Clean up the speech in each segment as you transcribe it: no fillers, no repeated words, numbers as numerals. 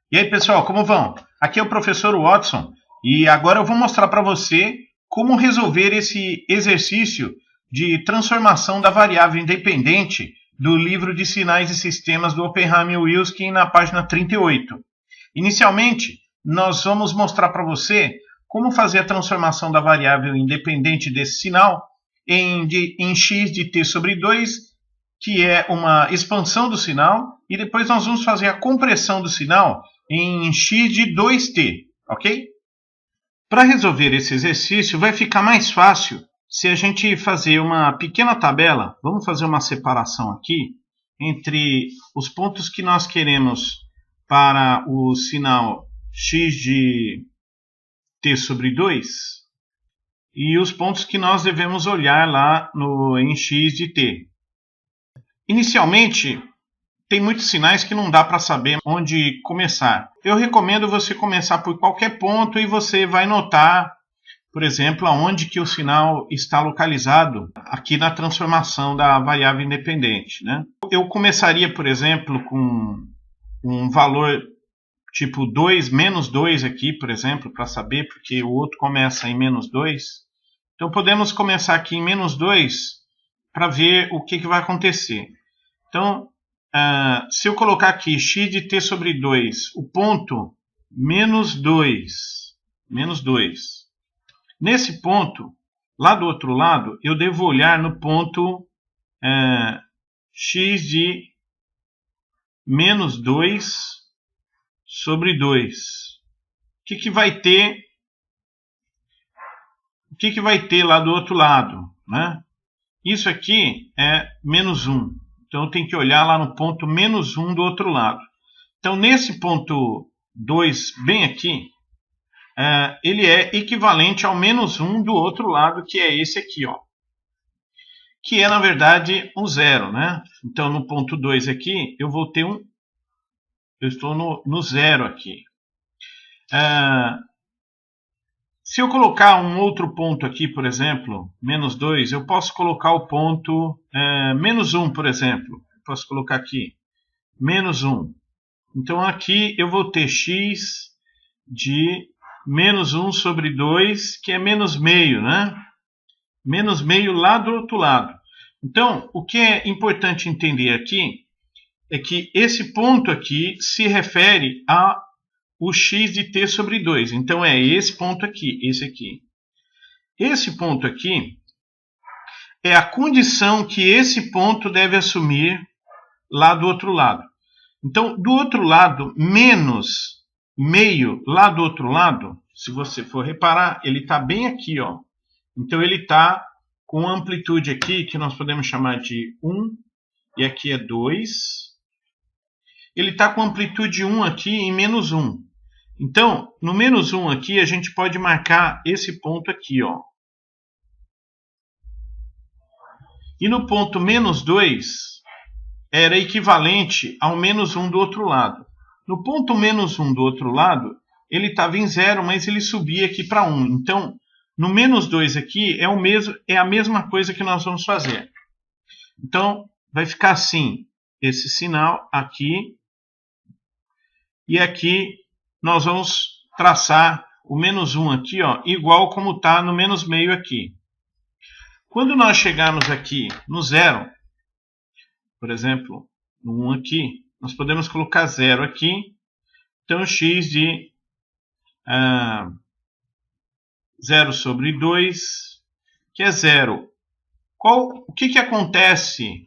E aí, pessoal, como vão? Aqui é o professor Watson e agora eu vou mostrar para você como resolver esse exercício de transformação da variável independente do livro de sinais e sistemas do Oppenheim e Wilskin na página 38. Inicialmente, nós vamos mostrar para você como fazer a transformação da variável independente desse sinal em x de t sobre 2, que é uma expansão do sinal, e depois nós vamos fazer a compressão do sinal em x de 2t, ok? Para resolver esse exercício vai ficar mais fácil se a gente fazer uma pequena tabela. Vamos fazer uma separação aqui entre os pontos que nós queremos para o sinal x de t sobre 2 e os pontos que nós devemos olhar lá em x de t. Inicialmente, tem muitos sinais que não dá para saber onde começar. Eu recomendo você começar por qualquer ponto e você vai notar, por exemplo, aonde que o sinal está localizado aqui na transformação da variável independente, né? Eu começaria, por exemplo, com um valor tipo 2, menos 2 aqui, por exemplo, para saber, porque o outro começa em menos 2. Então podemos começar aqui em menos 2 para ver o que vai acontecer. Então, se eu colocar aqui x de t sobre 2, o ponto menos 2, nesse ponto, lá do outro lado, eu devo olhar no ponto x de menos 2 sobre 2. O que vai ter lá do outro lado, né? Isso aqui é menos 1. Então, eu tenho que olhar lá no ponto menos 1 do outro lado. Então, nesse ponto 2, bem aqui, ele é equivalente ao menos 1 do outro lado, que é esse aqui, ó. Que é, na verdade, um zero, né? Então, no ponto 2 aqui, eu vou ter eu estou no zero aqui. Se eu colocar um outro ponto aqui, por exemplo, menos 2, eu posso colocar o ponto menos 1, por exemplo. Posso colocar aqui, menos 1. Então, aqui eu vou ter x de menos 1 sobre 2, que é menos meio, né? Menos meio lá do outro lado. Então, o que é importante entender aqui é que esse ponto aqui se refere o x de t sobre 2. Então, é esse ponto aqui, esse aqui. Esse ponto aqui é a condição que esse ponto deve assumir lá do outro lado. Então, do outro lado, menos meio lá do outro lado, se você for reparar, ele está bem aqui, ó. Então, ele está com amplitude aqui, que nós podemos chamar de 1, e aqui é 2. Ele está com amplitude 1 aqui em menos 1. Então, no menos 1 aqui, a gente pode marcar esse ponto aqui, ó. E no ponto menos 2, era equivalente ao menos 1 do outro lado. No ponto menos 1 do outro lado, ele estava em 0, mas ele subia aqui para 1. Então, no menos 2 aqui, é a mesma coisa que nós vamos fazer. Então, vai ficar assim, esse sinal aqui, e aqui nós vamos traçar o menos 1 aqui, ó, igual como está no menos meio aqui. Quando nós chegarmos aqui no 0, por exemplo, no 1 aqui, nós podemos colocar 0 aqui. Então, x de 0 sobre 2, que é 0. O que acontece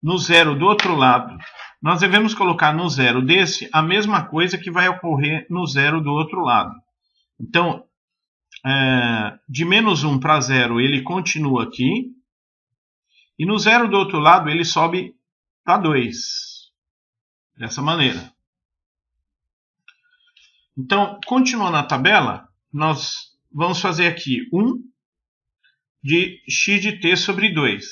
no 0 do outro lado? Nós devemos colocar no 0 desse a mesma coisa que vai ocorrer no 0 do outro lado. Então, de menos 1 para 0, ele continua aqui. E no 0 do outro lado, ele sobe para 2. Dessa maneira. Então, continuando a tabela, nós vamos fazer aqui 1 de x de t sobre 2.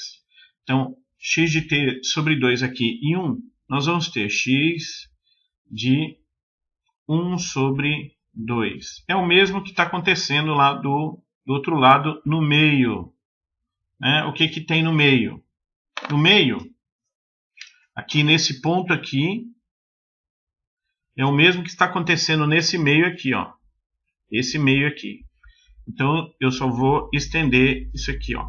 Então, x de t sobre 2 aqui e 1, nós vamos ter x de 1 sobre 2. É o mesmo que está acontecendo lá do outro lado, no meio. Né? O que tem no meio? No meio, aqui nesse ponto aqui, é o mesmo que está acontecendo nesse meio aqui, ó. Esse meio aqui. Então, eu só vou estender isso aqui, ó.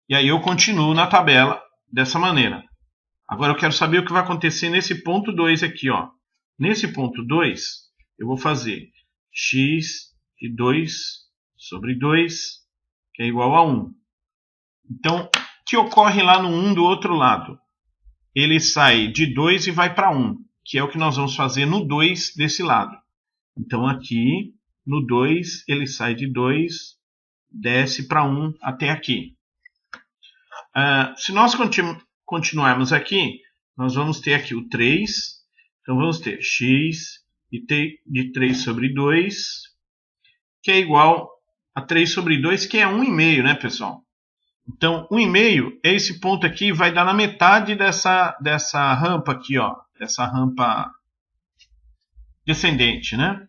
E aí eu continuo na tabela dessa maneira. Agora eu quero saber o que vai acontecer nesse ponto 2 aqui, ó. Nesse ponto 2, eu vou fazer x de 2 sobre 2, que é igual a 1. Então, o que ocorre lá no 1 do outro lado? Ele sai de 2 e vai para 1, que é o que nós vamos fazer no 2 desse lado. Então, aqui, no 2, ele sai de 2, desce para 1 até aqui. Se nós continuarmos aqui, nós vamos ter aqui o 3. Então, vamos ter x de 3 sobre 2, que é igual a 3 sobre 2, que é 1,5, né, pessoal? Então, 1,5 é esse ponto aqui, vai dar na metade dessa rampa aqui, ó. Dessa rampa descendente, né?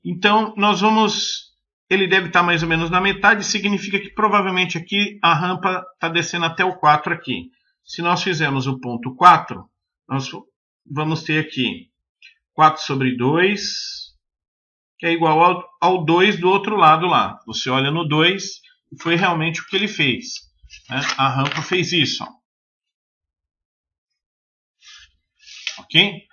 Então, nós vamos... Ele deve estar mais ou menos na metade, significa que provavelmente aqui a rampa está descendo até o 4 aqui. Se nós fizermos o ponto 4, nós vamos ter aqui 4 sobre 2, que é igual ao 2 do outro lado lá. Você olha no 2 e foi realmente o que ele fez, né? A rampa fez isso, ó. Ok?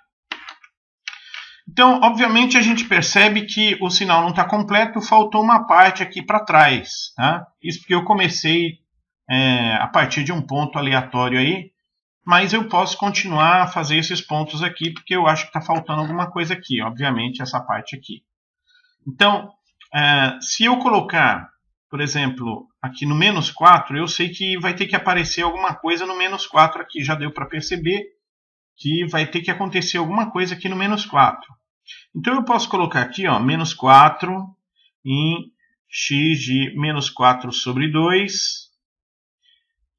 Então, obviamente, a gente percebe que o sinal não está completo, faltou uma parte aqui para trás. Tá? Isso porque eu comecei a partir de um ponto aleatório aí, mas eu posso continuar a fazer esses pontos aqui, porque eu acho que está faltando alguma coisa aqui, obviamente, essa parte aqui. Então, se eu colocar, por exemplo, aqui no menos 4, eu sei que vai ter que aparecer alguma coisa no menos 4 aqui, já deu para perceber que vai ter que acontecer alguma coisa aqui no menos 4. Então, eu posso colocar aqui, ó, menos 4 em x de menos 4 sobre 2,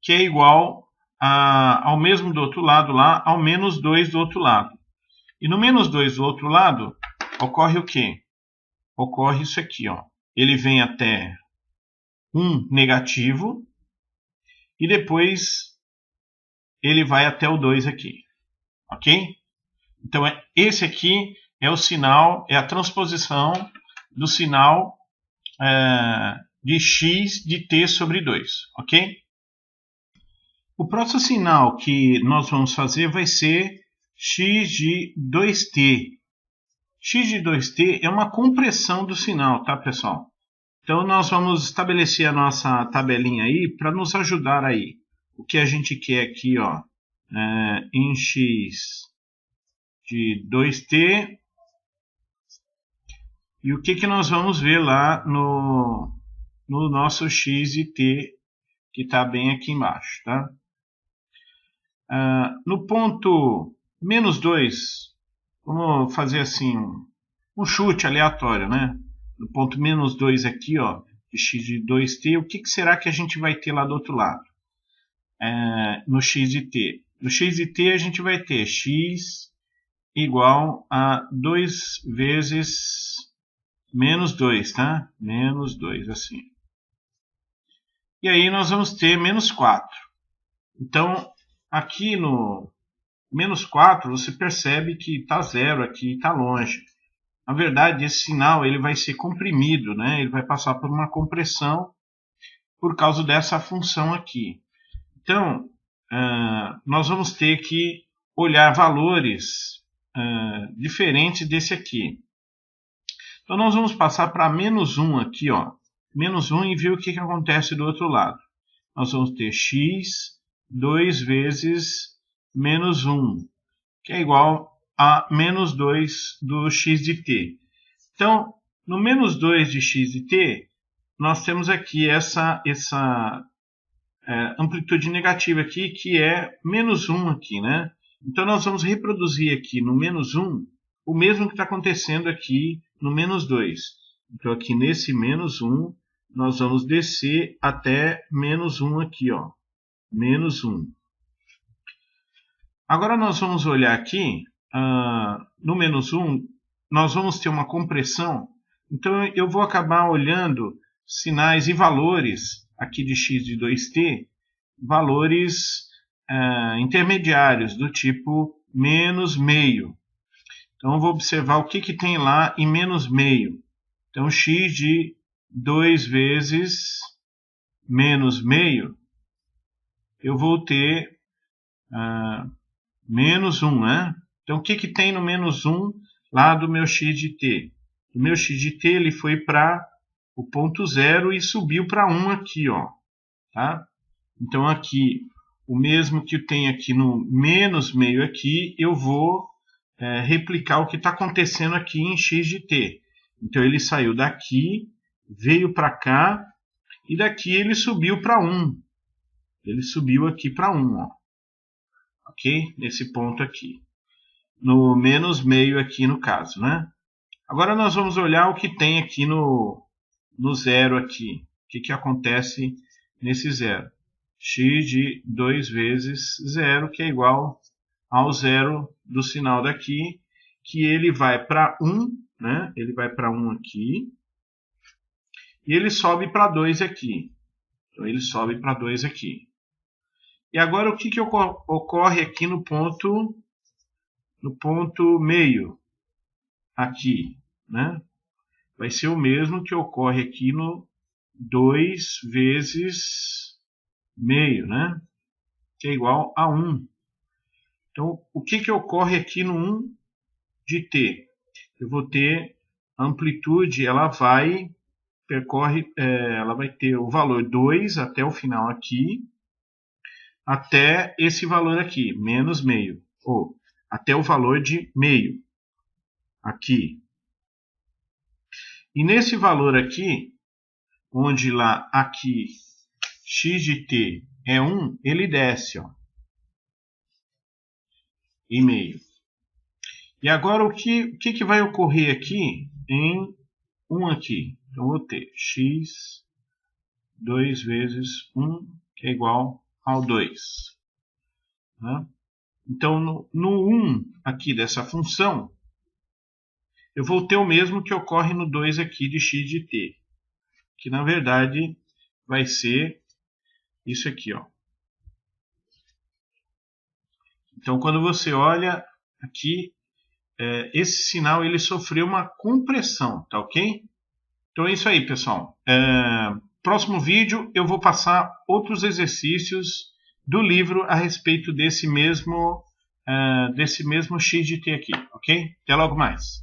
que é igual ao mesmo do outro lado lá, ao menos 2 do outro lado. E no menos 2 do outro lado, ocorre o quê? Ocorre isso aqui, ó. Ele vem até 1 negativo e depois ele vai até o 2 aqui. Ok? Então, esse aqui é o sinal, é a transposição do sinal de x de t sobre 2, ok? O próximo sinal que nós vamos fazer vai ser x de 2t. X de 2t é uma compressão do sinal, tá, pessoal? Então, nós vamos estabelecer a nossa tabelinha aí para nos ajudar aí. O que a gente quer aqui, ó, em x de 2t. E o que nós vamos ver lá no nosso x e t, que está bem aqui embaixo, tá? No ponto menos 2, vamos fazer assim, um chute aleatório, né? No ponto menos 2 aqui, ó, de x de 2t, o que será que a gente vai ter lá do outro lado? No x de t. No x de t a gente vai ter x igual a 2 vezes menos 2, tá? Menos 2, assim. E aí nós vamos ter menos 4. Então, aqui no menos 4, você percebe que está zero aqui, está longe. Na verdade, esse sinal ele vai ser comprimido, né? Ele vai passar por uma compressão por causa dessa função aqui. Então, nós vamos ter que olhar valores diferentes desse aqui. Então, nós vamos passar para menos 1 aqui, ó. Menos 1 e ver o que acontece do outro lado. Nós vamos ter x 2 vezes menos 1, que é igual a menos 2 do x de t. Então, no menos 2 de x de t, nós temos aqui essa amplitude negativa aqui, que é menos 1 aqui, né? Então, nós vamos reproduzir aqui no menos 1 o mesmo que está acontecendo aqui no menos 2. Então, aqui nesse menos 1, nós vamos descer até menos 1 aqui, ó. Menos 1. Agora, nós vamos olhar aqui, no menos 1, nós vamos ter uma compressão. Então, eu vou acabar olhando sinais e valores aqui de x de 2t, valores intermediários, do tipo menos meio. Então, eu vou observar o que tem lá em menos meio. Então, x de 2 vezes menos meio, eu vou ter menos 1, né? Então, o que tem no menos 1 lá do meu x de t? O meu x de t ele foi para o ponto 0 e subiu para 1 aqui, ó. Tá? Então, aqui, o mesmo que tem aqui no menos meio aqui, eu vou replicar o que está acontecendo aqui em x de t. Então, ele saiu daqui, veio para cá, e daqui ele subiu para 1. Ele subiu aqui para 1, ó. Ok? Nesse ponto aqui. No menos meio aqui no caso, né? Agora nós vamos olhar o que tem aqui no zero aqui. O que acontece nesse zero? X de 2 vezes 0, que é igual ao zero do sinal daqui, que ele vai para 1, né? Ele vai para 1 aqui, e ele sobe para 2 aqui. Então, ele sobe para 2 aqui. E agora, o que ocorre aqui no ponto meio? Aqui, né? Vai ser o mesmo que ocorre aqui no 2 vezes meio, né? Que é igual a 1. Então, o que ocorre aqui no 1 de t? Eu vou ter a amplitude, ela vai ter o valor 2 até o final aqui, até esse valor aqui, menos meio, ou até o valor de meio, aqui. E nesse valor aqui, onde lá aqui x de t é 1, ele desce, ó, e meio. E agora o que vai ocorrer aqui em 1 aqui? Então, eu vou ter x 2 vezes 1, que é igual ao 2. Né? Então, no 1 aqui dessa função, eu vou ter o mesmo que ocorre no 2 aqui de x de t, que na verdade vai ser isso aqui, ó. Então, quando você olha aqui, esse sinal ele sofreu uma compressão, tá ok? Então é isso aí, pessoal. Próximo vídeo eu vou passar outros exercícios do livro a respeito desse mesmo x de t aqui, ok? Até logo mais.